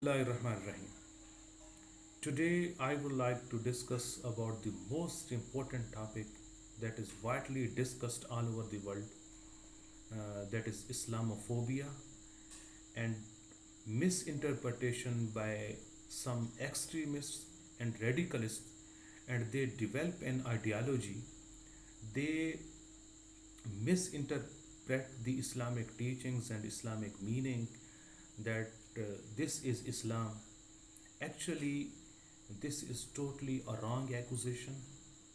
Bismillahirrahmanirrahim. Today I would like to discuss about the most important topic that is widely discussed all over the world, that is Islamophobia and misinterpretation by some extremists and radicalists, and they develop an ideology. They misinterpret the Islamic teachings and Islamic meaning that this is Islam. Actually, this is totally a wrong accusation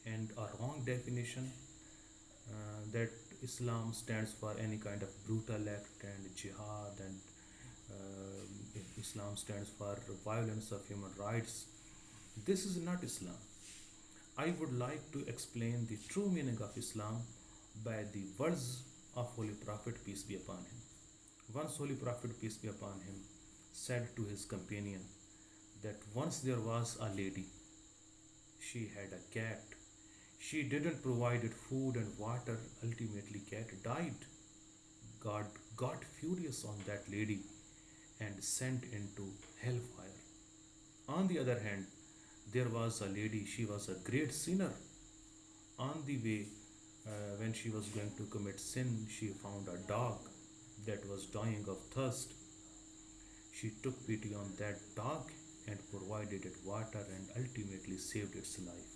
and a wrong definition, that Islam stands for any kind of brutal act and jihad, and Islam stands for violence of human rights. This is not Islam. I would like to explain the true meaning of Islam by the words of Holy Prophet, peace be upon him. Once Holy Prophet, peace be upon him, said to his companion that once there was a lady. She had a cat. She didn't provide it food and water. Ultimately, cat died. God got furious on that lady and sent into hellfire. On the other hand, there was a lady. She was a great sinner. On the way, when she was going to commit sin, she found a dog that was dying of thirst. She took pity on that dog and provided it water and ultimately saved its life.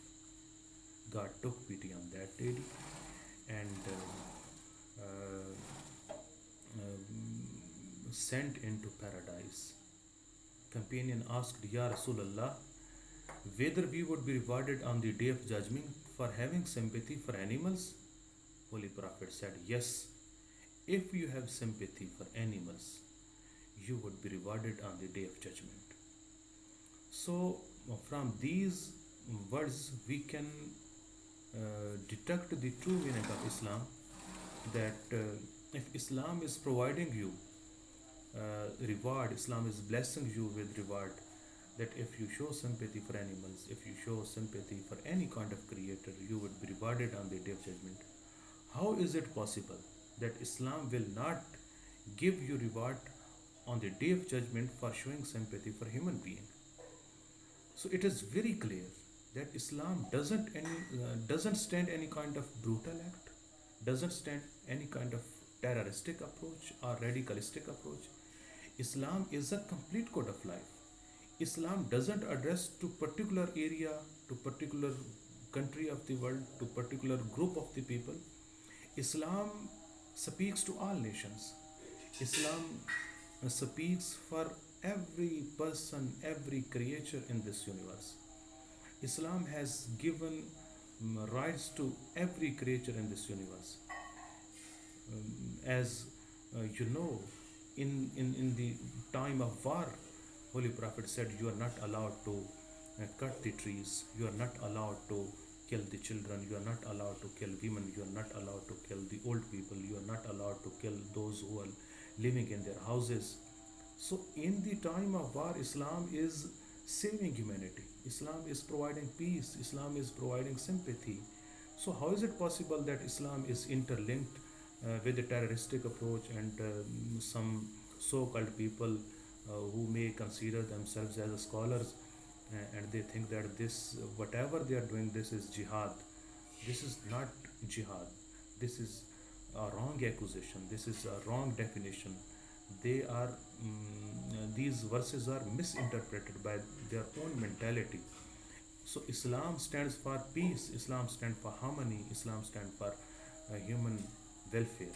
God took pity on that lady and sent into paradise. Companion asked, Ya Rasulullah, whether we would be rewarded on the day of judgment for having sympathy for animals? Holy Prophet said, Yes, if you have sympathy for animals, you would be rewarded on the day of judgment. So, from these words, we can detect the true meaning of Islam, that if Islam is providing you reward, Islam is blessing you with reward, that if you show sympathy for animals, if you show sympathy for any kind of creator, you would be rewarded on the day of judgment. How is it possible that Islam will not give you reward on the day of judgment for showing sympathy for human being? So it is very clear that Islam doesn't stand any kind of brutal act, doesn't stand any kind of terroristic approach or radicalistic approach. Islam is a complete code of life. Islam doesn't address to particular area, to particular country of the world, to particular group of the people. Islam speaks to all nations. Islam speaks for every person, every creature in this universe. Islam has given rights to every creature in this universe. As you know, in the time of war, Holy Prophet said, You are not allowed to cut the trees, you are not allowed to kill the children, you are not allowed to kill women, you are not allowed to kill the old people, you are not allowed to kill those who are living in their houses. So, in the time of war, Islam is saving humanity. Islam is providing peace. Islam is providing sympathy. So, how is it possible that Islam is interlinked with the terroristic approach and some so called people who may consider themselves as scholars, and they think that this, whatever they are doing, this is jihad? This is not jihad. This is a wrong accusation. This is a wrong definition. They are these verses are misinterpreted by their own mentality. So Islam stands for peace, Islam stands for harmony, Islam stands for human welfare.